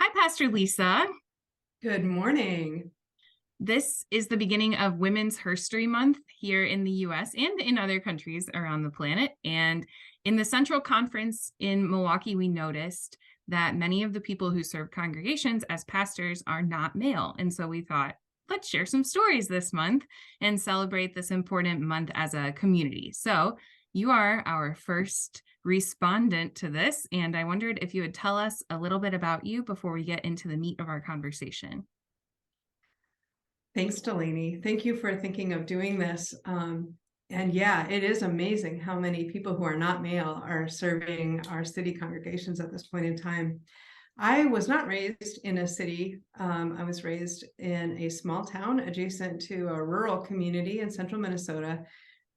Hi, Pastor Lisa. Good morning. This is the beginning of Women's HErstory Month here in the US and in other countries around the planet. And in the Central Conference in Milwaukee, we noticed that many of the people who serve congregations as pastors are not male. And so we thought, let's share some stories this month and celebrate this important month as a community. So you are our first respondent to this, and I wondered if you would tell us a little bit about you before we get into the meat of our conversation. Thanks, Delany. Thank you for thinking of doing this. And yeah, it is amazing how many people who are not male are serving our city congregations at this point in time. I was not raised in a city. I was raised in a small town adjacent to a rural community in central Minnesota,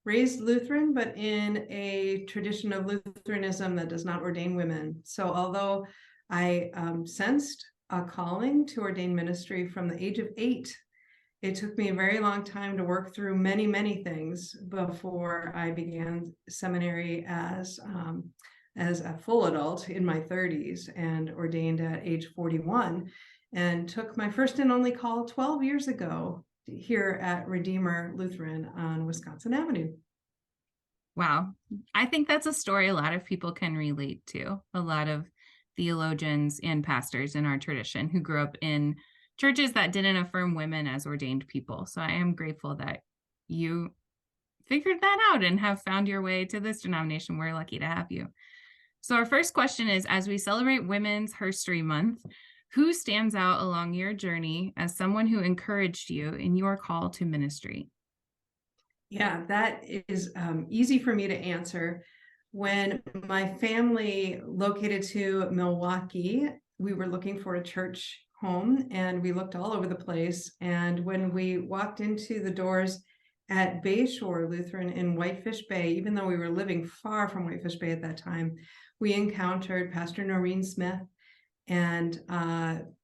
raised Lutheran, but in a tradition of Lutheranism that does not ordain women. So although I sensed a calling to ordain ministry from the age of 8, it took me a very long time to work through many, many things before I began seminary as a full adult in my 30s and ordained at age 41, and took my first and only call 12 years ago here at Redeemer Lutheran on Wisconsin Avenue. Wow. I think that's a story a lot of people can relate to. A lot of theologians and pastors in our tradition who grew up in churches that didn't affirm women as ordained people. So I am grateful that you figured that out and have found your way to this denomination. We're lucky to have you. So our first question is, as we celebrate Women's HErstory Month, who stands out along your journey as someone who encouraged you in your call to ministry? Yeah, that is easy for me to answer. When my family located to Milwaukee, we were looking for a church home and we looked all over the place. And when we walked into the doors at Bayshore Lutheran in Whitefish Bay, even though we were living far from Whitefish Bay at that time, we encountered Pastor Noreen Smith and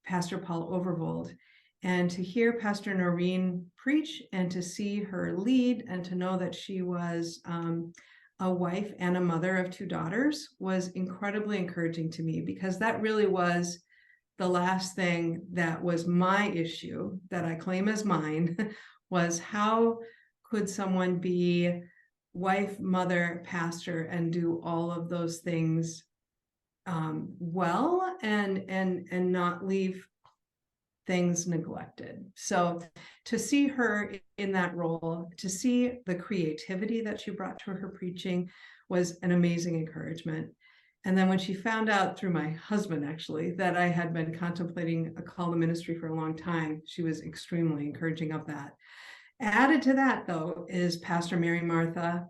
Pastor Paul Overvold. And to hear Pastor Noreen preach and to see her lead and to know that she was a wife and a mother of 2 daughters was incredibly encouraging to me, because that really was the last thing that was my issue that I claim as mine was how could someone be wife, mother, pastor, and do all of those things well and not leave things neglected. So to see her in that role, to see the creativity that she brought to her preaching was an amazing encouragement. And then when she found out through my husband, actually, that I had been contemplating a call to ministry for a long time, she was extremely encouraging of that. Added to that, though, is Pastor Mary Martha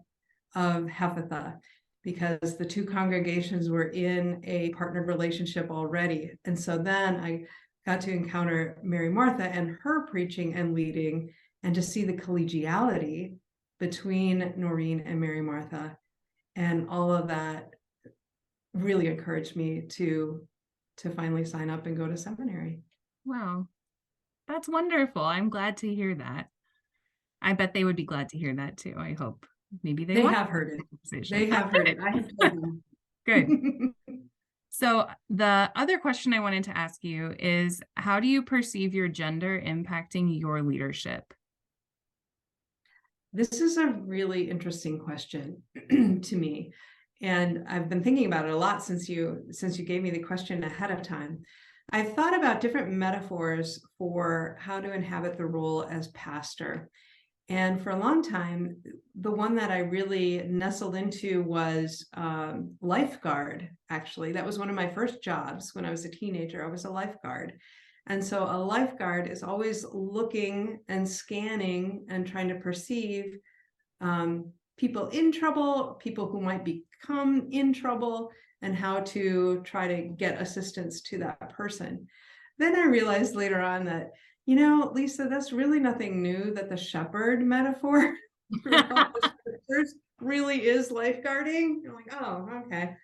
of Hephatha, because the 2 congregations were in a partnered relationship already. And so then I got to encounter Mary Martha and her preaching and leading, and to see the collegiality between Noreen and Mary Martha. And all of that really encouraged me to finally sign up and go to seminary. Wow, that's wonderful. I'm glad to hear that. I bet they would be glad to hear that too. I hope maybe they have heard it. Conversation. They have heard it. I have told them. Good. So the other question I wanted to ask you is, how do you perceive your gender impacting your leadership? This is a really interesting question to me. And I've been thinking about it a lot since you gave me the question ahead of time. I've thought about different metaphors for how to inhabit the role as pastor. And for a long time, the one that I really nestled into was lifeguard, actually. That was one of my first jobs when I was a teenager. I was a lifeguard. And so a lifeguard is always looking and scanning and trying to perceive people in trouble, people who might become in trouble, and how to try to get assistance to that person. Then I realized later on that, Lisa, that's really nothing new, that the shepherd metaphor throughout the scriptures really is lifeguarding. You're like, oh, okay.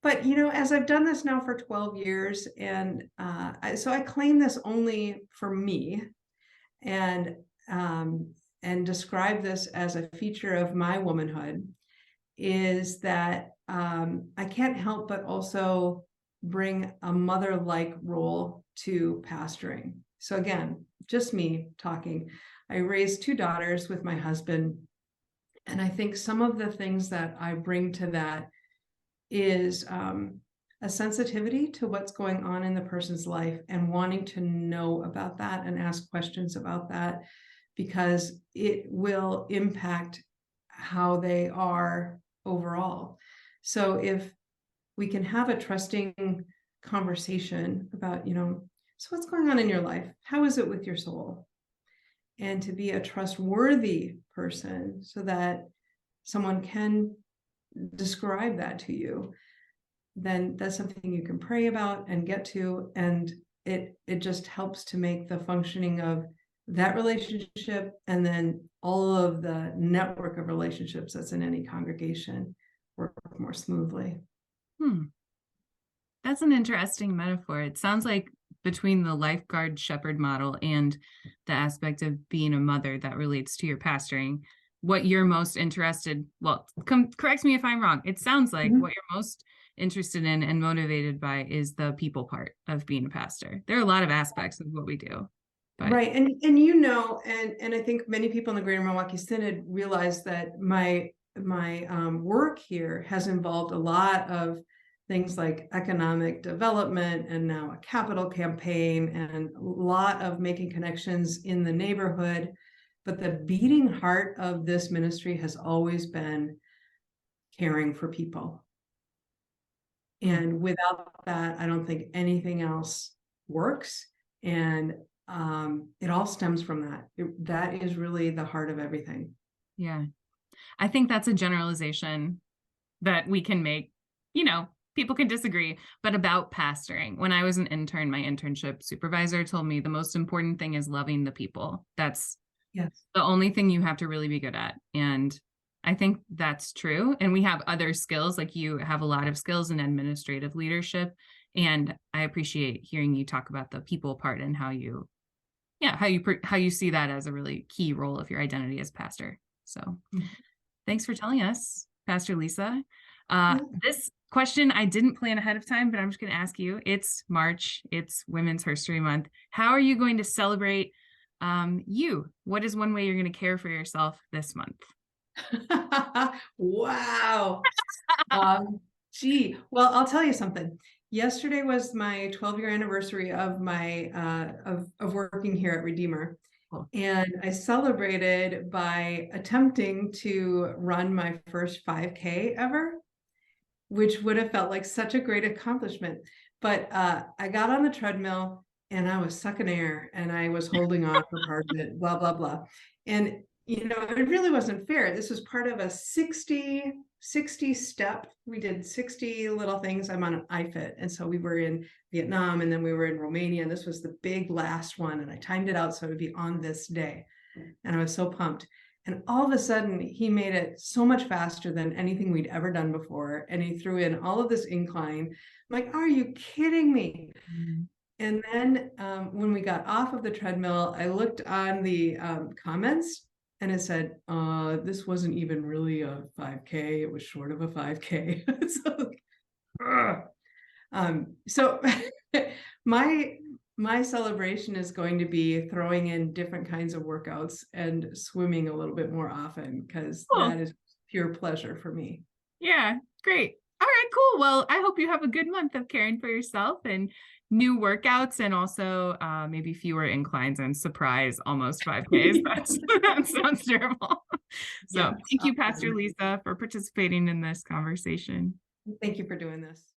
But, as I've done this now for 12 years, and so I claim this only for me, and describe this as a feature of my womanhood, is that I can't help but also bring a mother-like role to pastoring. So again, just me talking. I raised 2 daughters with my husband, and I think some of the things that I bring to that is a sensitivity to what's going on in the person's life and wanting to know about that and ask questions about that, because it will impact how they are overall. So if we can have a trusting conversation about, so what's going on in your life? How is it with your soul? And to be a trustworthy person so that someone can describe that to you, then that's something you can pray about and get to. And it just helps to make the functioning of that relationship and then all of the network of relationships that's in any congregation work more smoothly. That's an interesting metaphor. It sounds like between the lifeguard shepherd model and the aspect of being a mother that relates to your pastoring, what you're most interested, well, correct me if I'm wrong. It sounds like what you're most interested in and motivated by is the people part of being a pastor. There are a lot of aspects of what we do. But... Right. And and I think many people in the Greater Milwaukee Synod realize that my work here has involved a lot of things like economic development and now a capital campaign and a lot of making connections in the neighborhood. But the beating heart of this ministry has always been caring for people. And without that, I don't think anything else works. And it all stems from that. That is really the heart of everything. Yeah. I think that's a generalization that we can make, people can disagree, but about pastoring. When I was an intern, my internship supervisor told me the most important thing is loving the people. That's the only thing you have to really be good at. And I think that's true. And we have other skills, like you have a lot of skills in administrative leadership. And I appreciate hearing you talk about the people part and how you see that as a really key role of your identity as pastor. So thanks for telling us, Pastor Lisa. This question I didn't plan ahead of time, but I'm just going to ask you. It's March. It's Women's HErstory Month. How are you going to celebrate you? What is one way you're going to care for yourself this month? Wow. Well, I'll tell you something. Yesterday was my 12-year anniversary of my of working here at Redeemer. Cool. And I celebrated by attempting to run my first 5K ever, which would have felt like such a great accomplishment. But I got on the treadmill and I was sucking air and I was holding on for part of it, blah, blah, blah. And, it really wasn't fair. This was part of a 60 step. We did 60 little things. I'm on an iFit. And so we were in Vietnam and then we were in Romania. And this was the big last one. And I timed it out so it would be on this day. And I was so pumped. And all of a sudden, he made it so much faster than anything we'd ever done before. And he threw in all of this incline. I'm like, are you kidding me? Mm-hmm. And then when we got off of the treadmill, I looked on the comments and it said, this wasn't even really a 5K. It was short of a 5K. So my celebration is going to be throwing in different kinds of workouts and swimming a little bit more often, because that is pure pleasure for me. Yeah, great. All right, cool. Well, I hope you have a good month of caring for yourself and new workouts, and also maybe fewer inclines and surprise almost 5Ks. That sounds terrible. So thank you, Pastor Lisa, for participating in this conversation. Thank you for doing this.